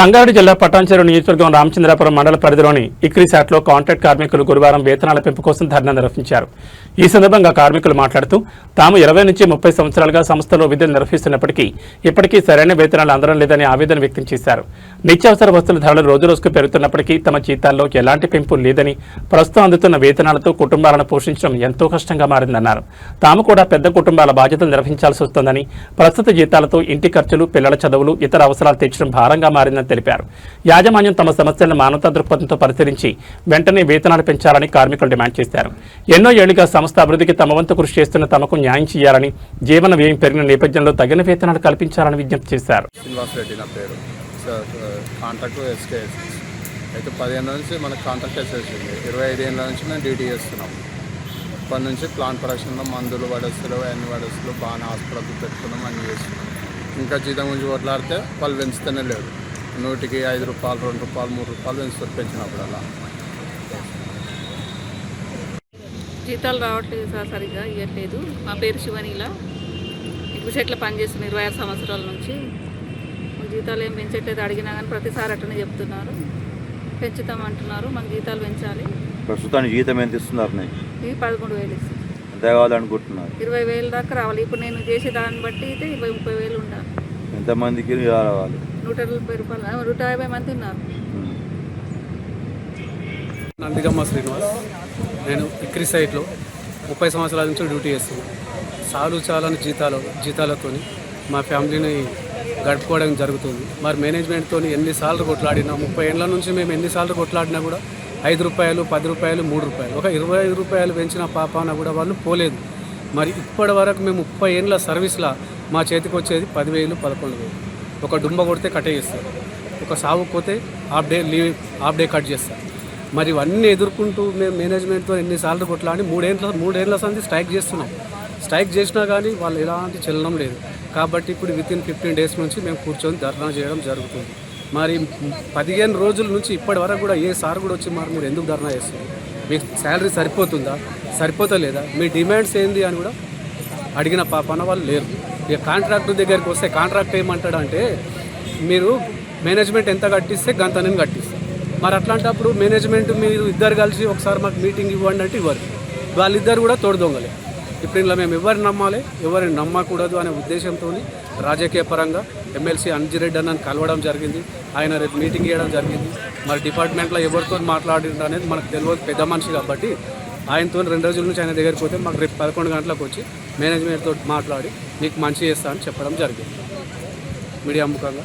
సంగారెడ్డి జిల్లా పటాన్చెరు నియోజకవర్గం రామచంద్రాపురం మండల పరిధిలోని ఇక్రీసాట్లో కాంట్రాక్ట్ కార్మికులు గురువారం వేతనాల పెంపు కోసం ధర్నా నిర్వహించారు. ఈ సందర్భంగా కార్మికులు మాట్లాడుతూ తాము 20 నుంచి 30 సంవత్సరాలుగా సంస్థలో విధులు నిర్వహిస్తున్నప్పటికీ ఇప్పటికీ సరైన వేతనాలు అందడం లేదని ఆవేదన వ్యక్తం చేశారు. నిత్యావసర వస్తువుల ధరలు రోజురోజుకు పెరుగుతున్నప్పటికీ తమ జీతాల్లో ఎలాంటి పెంపు లేదని, ప్రస్తుతం అందుతున్న వేతనాలతో కుటుంబాలను పోషించడం ఎంతో కష్టంగా మారిందన్నారు. తాము కూడా పెద్ద కుటుంబాల బాధ్యతలు నిర్వహించాల్సి వస్తోందని, ప్రస్తుత జీతాలతో ఇంటి ఖర్చులు, పిల్లల చదువులు, ఇతర అవసరాలు తీర్చడం భారంగా మారిందని తెలిపారు. యాజమాన్యం తమ సమస్యలను మానవతా దృక్పథంతో పరిశీలించి వెంటనే వేతనాలు పెంచాలని కార్మికులు డిమాండ్ చేశారు. ఎన్నో ఏళ్లుగా సంస్థ అభివృద్ధికి తమ వంతు కృషి చేస్తున్న తమకు న్యాయం చేయాలని, జీవన వ్యయం పెరిగిన నేపథ్యంలో తగిన వేతనాలు కల్పించాలని విజ్ఞప్తి చేశారు. అయితే 10 ఏళ్ళ నుంచి మనకు కాంట్రాక్ట్ వచ్చేసింది. 25 ఏళ్ళ నుంచి మేము డ్యూటీ చేస్తున్నాం. ఇప్పటి నుంచి ప్లాంట్ ప్రొడక్షన్లో మందులు వడస్తులు అన్ని వడస్తులు బాగా హాస్పిటల్ పెట్టుకున్నాం, అన్నీ చేస్తున్నాం. ఇంకా జీతం గురించి కొట్లాడితే వాళ్ళు పెంచుతూనే లేరు. 100కి 5 రూపాయలు, 2 రూపాయలు, 3 రూపాయలు పెంచుతారు పెంచినప్పుడు. అలా జీతాలు రావట్లేదు సార్, సరిగ్గా ఇవ్వట్లేదు. మా పేరు శివనీల, ఇగ్గుసెట్లో పనిచేస్తున్నాం 26 సంవత్సరాల నుంచి. జీతాలు ఏం పెంచట్లేదు, అడిగినా కానీ ప్రతిసారి అట్టనే చెప్తున్నారు, పెంచుతామంటున్నారు. మాకు జీతాలు పెంచాలి. ప్రస్తుతానికి జీతం ఎంత ఇస్తున్నారు? ఇవి 13,000 ఇస్తారు. ఎంత కావాలనుకుంటున్నారు? 20,000 దాకా రావాలి. ఇప్పుడు నేను చేసే దాన్ని బట్టి అయితే 20-30,000 ఉండాలి. ఎంతమందికి రావాలి? 140 రూపాయలు, 150 మంది ఉన్నారు. నందిగమ్మ శ్రీనివాస్, నేను ఇక్రీ సైట్లో 30 సంవత్సరాల నుంచి డ్యూటీ చేస్తున్నాను. చాలని జీతాలతో మా ఫ్యామిలీని గడుపుకోవడం జరుగుతుంది. మరి మేనేజ్మెంట్తో ఎన్నిసార్లు కొట్లాడినా, 30 ఏళ్ళ నుంచి మేము ఎన్నిసార్లు కొట్లాడినా కూడా 5 రూపాయలు, 10 రూపాయలు, 3 రూపాయలు, ఒక 25 రూపాయలు పెంచిన పాపాన కూడా వాళ్ళు పోలేదు. మరి ఇప్పటి వరకు మేము 30 ఏళ్ళ సర్వీస్లో మా చేతికి వచ్చేది 10,000, 11,000. ఒక డుంబ కొడితే కట్టే చేస్తారు, ఒక సాగు పోతే హాఫ్ డే కట్ చేస్తారు. మరి ఇవన్నీ ఎదుర్కొంటూ మేము మేనేజ్మెంట్తో ఎన్నిసార్లు కొట్లాడి 3 ఏళ్ళ సంది స్ట్రైక్ చేస్తున్నాం. స్ట్రైక్ చేసినా కానీ వాళ్ళు ఎలాంటి చలనం లేదు. కాబట్టి ఇప్పుడు వితిన్ 15 డేస్ నుంచి మేము కూర్చొని ధర్నా చేయడం జరుగుతుంది. మరి 15 రోజుల నుంచి ఇప్పటి వరకు కూడా ఏ సార్ కూడా వచ్చి మరి మీరు ఎందుకు ధర్నా చేస్తారు, మీకు శాలరీ సరిపోతుందా, సరిపోతలేదా, మీ డిమాండ్స్ ఏంది అని కూడా అడిగిన పాపన వాళ్ళు లేరు. ఇక కాంట్రాక్టర్ దగ్గరికి వస్తే కాంట్రాక్ట్ ఏమంటాడంటే, మీరు మేనేజ్మెంట్ ఎంత కట్టిస్తే గంత నేను కట్టిస్తాను. మరి అట్లాంటప్పుడు మేనేజ్మెంట్ మీరు ఇద్దరు కలిసి ఒకసారి మాకు మీటింగ్ ఇవ్వండి అంటే ఇవ్వరు. వాళ్ళిద్దరు కూడా తోడు దొంగలే. ఇప్పుడు ఇలా మేము ఎవరిని నమ్మాలి, ఎవరిని నమ్మకూడదు అనే ఉద్దేశంతో రాజకీయ పరంగా ఎమ్మెల్సీ అంజిరెడ్డి అన్నని కలవడం జరిగింది. ఆయన రేపు మీటింగ్ ఇవ్వడం జరిగింది. మరి డిపార్ట్మెంట్లో ఎవరితో మాట్లాడింది అనేది మనకు తెలియదు, పెద్ద మనిషి కాబట్టి. ఆయనతో 2 రోజుల నుంచి ఆయన దగ్గరికి పోతే మాకు రేపు 11 గంటలకు వచ్చి మేనేజ్మెంట్తో మాట్లాడి మీకు మంచి చేస్తా అని చెప్పడం జరిగింది మీడియా ముఖంగా.